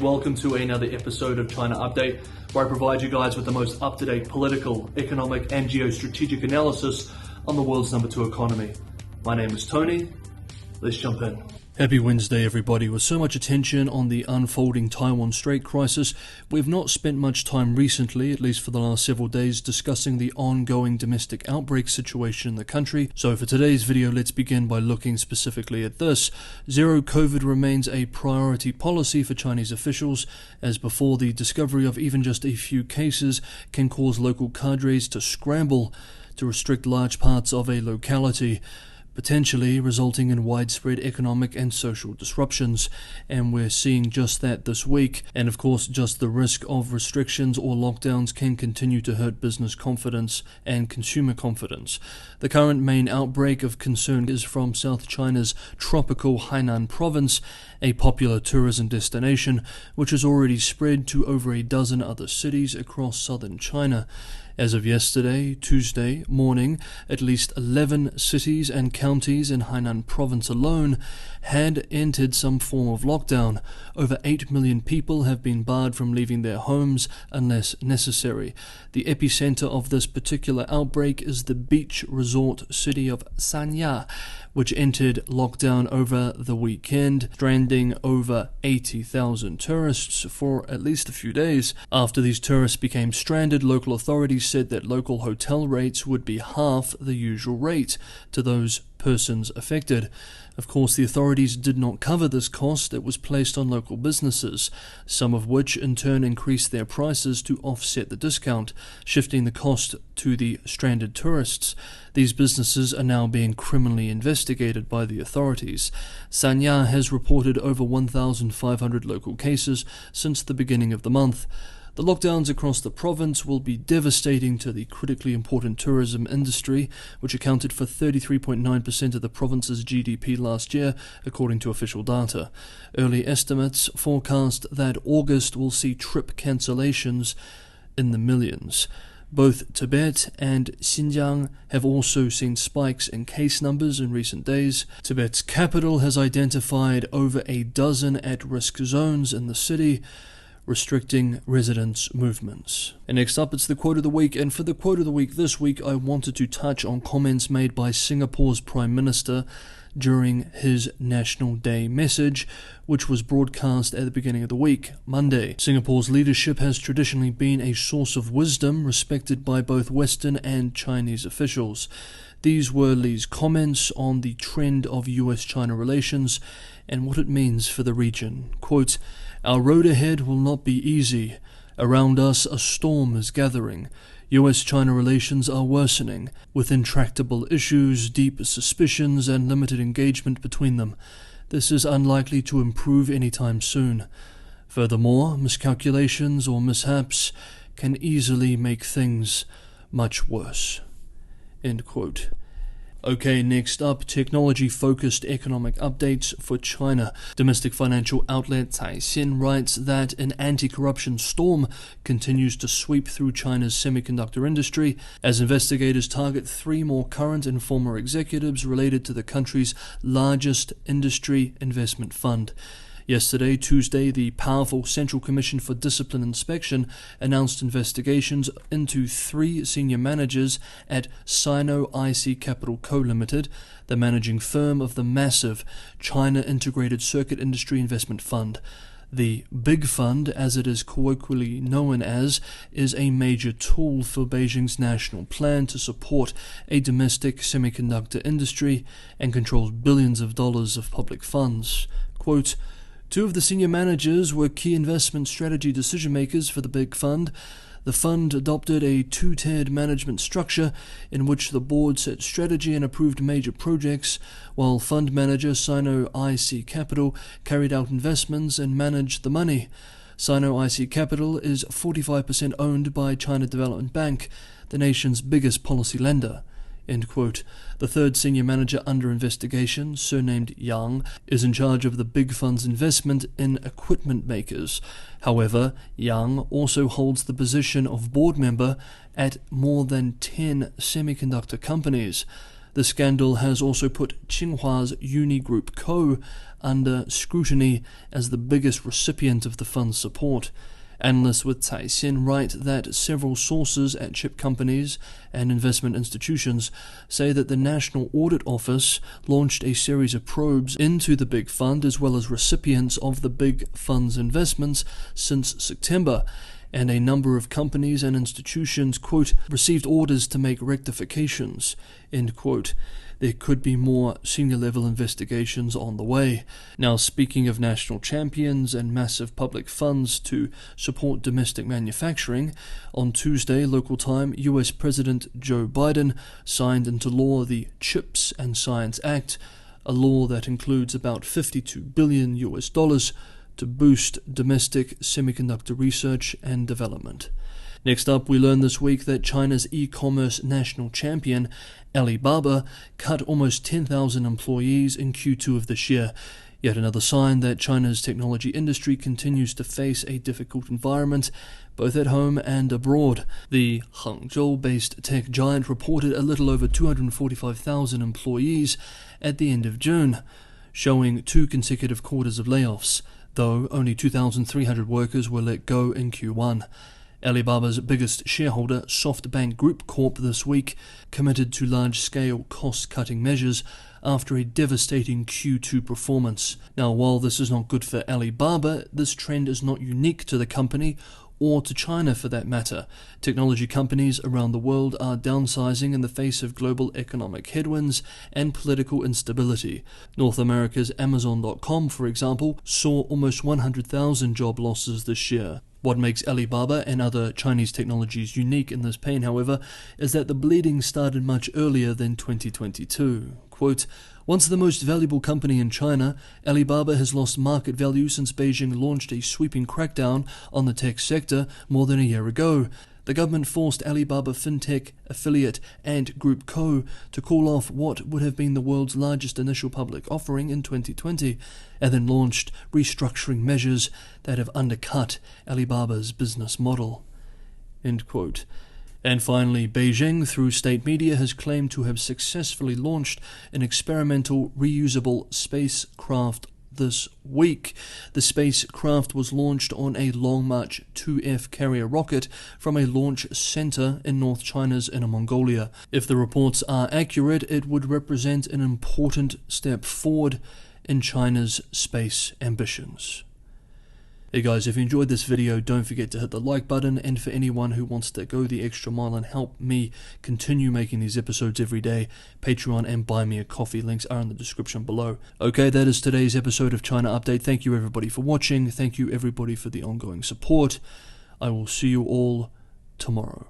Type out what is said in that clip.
Welcome to another episode of China Update, where I provide you guys with the most up-to-date political, economic and geostrategic analysis on the world's number 2 economy. My name is Tony. Let's jump in. Happy Wednesday, everybody. With so much attention on the unfolding Taiwan Strait crisis, we've not spent much time recently, at least for the last several days, discussing the ongoing domestic outbreak situation in the country. So for today's video, let's begin by looking specifically at this. Zero COVID remains a priority policy for Chinese officials, as before the discovery of even just a few cases can cause local cadres to scramble to restrict large parts of a locality, potentially resulting in widespread economic and social disruptions. And we're seeing just that this week. And of course, just the risk of restrictions or lockdowns can continue to hurt business confidence and consumer confidence. The current main outbreak of concern is from South China's tropical Hainan province, a popular tourism destination, which has already spread to over a dozen other cities across southern China. As of yesterday, Tuesday morning, at least 11 cities and counties in Hainan province alone had entered some form of lockdown. Over 8 million people have been barred from leaving their homes unless necessary. The epicenter of this particular outbreak is the beach resort city of Sanya, which entered lockdown over the weekend, stranding over 80,000 tourists for at least a few days. After these tourists became stranded, local authorities said that local hotel rates would be half the usual rate to those persons affected. Of course, the authorities did not cover this cost that was placed on local businesses, some of which in turn increased their prices to offset the discount, shifting the cost to the stranded tourists. These businesses are now being criminally investigated by the authorities. Sanya has reported over 1,500 local cases since the beginning of the month. The lockdowns across the province will be devastating to the critically important tourism industry, which accounted for 33.9% of the province's GDP last year, according to official data. Early estimates forecast that August will see trip cancellations in the millions. Both Tibet and Xinjiang have also seen spikes in case numbers in recent days. Tibet's capital has identified over a dozen at-risk zones in the city, restricting residents' movements. And next up, it's the quote of the week. And for the quote of the week this week, I wanted to touch on comments made by Singapore's Prime Minister during his National Day message, which was broadcast at the beginning of the week, Monday. Singapore's leadership has traditionally been a source of wisdom respected by both Western and Chinese officials. These were Lee's comments on the trend of US-China relations and what it means for the region. Quote, "Our road ahead will not be easy. Around us a storm is gathering. US-China relations are worsening, with intractable issues, deep suspicions, and limited engagement between them. This is unlikely to improve anytime soon. Furthermore, miscalculations or mishaps can easily make things much worse." End quote. Okay, next up, technology-focused economic updates for China. Domestic financial outlet Caixin writes that an anti-corruption storm continues to sweep through China's semiconductor industry as investigators target 3 more current and former executives related to the country's largest industry investment fund. Yesterday, Tuesday, the powerful Central Commission for Discipline Inspection announced investigations into 3 senior managers at Sino-IC Capital Co. Limited, the managing firm of the massive China Integrated Circuit Industry Investment Fund. The Big Fund, as it is colloquially known as, is a major tool for Beijing's national plan to support a domestic semiconductor industry and controls billions of dollars of public funds. Quote, "2 of the senior managers were key investment strategy decision-makers for the Big Fund. The fund adopted a 2-tiered management structure in which the board set strategy and approved major projects, while fund manager Sino-IC Capital carried out investments and managed the money. Sino-IC Capital is 45% owned by China Development Bank, the nation's biggest policy lender." End quote. The 3rd senior manager under investigation, surnamed Yang, is in charge of the Big Fund's investment in equipment makers. However, Yang also holds the position of board member at more than 10 semiconductor companies. The scandal has also put Tsinghua Uni Group Co. under scrutiny as the biggest recipient of the fund's support. Analysts with Caixin write that several sources at chip companies and investment institutions say that the National Audit Office launched a series of probes into the big fund as well as recipients of the big fund's investments since September, and a number of companies and institutions, quote, received orders to make rectifications, end quote. There could be more senior-level investigations on the way. Now, speaking of national champions and massive public funds to support domestic manufacturing, on Tuesday, local time, US President Joe Biden signed into law the CHIPS and Science Act, a law that includes about $52 billion to boost domestic semiconductor research and development. Next up, we learned this week that China's e-commerce national champion, Alibaba, cut almost 10,000 employees in Q2 of this year. Yet another sign that China's technology industry continues to face a difficult environment, both at home and abroad. The Hangzhou-based tech giant reported a little over 245,000 employees at the end of June, showing 2 consecutive quarters of layoffs, though only 2,300 workers were let go in Q1. Alibaba's biggest shareholder, SoftBank Group Corp, this week committed to large-scale cost-cutting measures after a devastating Q2 performance. Now, while this is not good for Alibaba, this trend is not unique to the company or to China for that matter. Technology companies around the world are downsizing in the face of global economic headwinds and political instability. North America's Amazon.com, for example, saw almost 100,000 job losses this year. What makes Alibaba and other Chinese technologies unique in this pain, however, is that the bleeding started much earlier than 2022. Quote, once the most valuable company in China, Alibaba has lost market value since Beijing launched a sweeping crackdown on the tech sector more than a year ago. The government forced Alibaba FinTech affiliate Ant Group Co. to call off what would have been the world's largest initial public offering in 2020, and then launched restructuring measures that have undercut Alibaba's business model. End quote. And finally, Beijing, through state media, has claimed to have successfully launched an experimental reusable spacecraft this week. The spacecraft was launched on a Long March 2F carrier rocket from a launch center in North China's Inner Mongolia. If the reports are accurate, it would represent an important step forward in China's space ambitions. Hey guys, if you enjoyed this video, don't forget to hit the like button, and for anyone who wants to go the extra mile and help me continue making these episodes every day, Patreon and Buy Me a Coffee links are in the description below. Okay, that is today's episode of China Update. Thank you everybody for watching. Thank you everybody for the ongoing support. I will see you all tomorrow.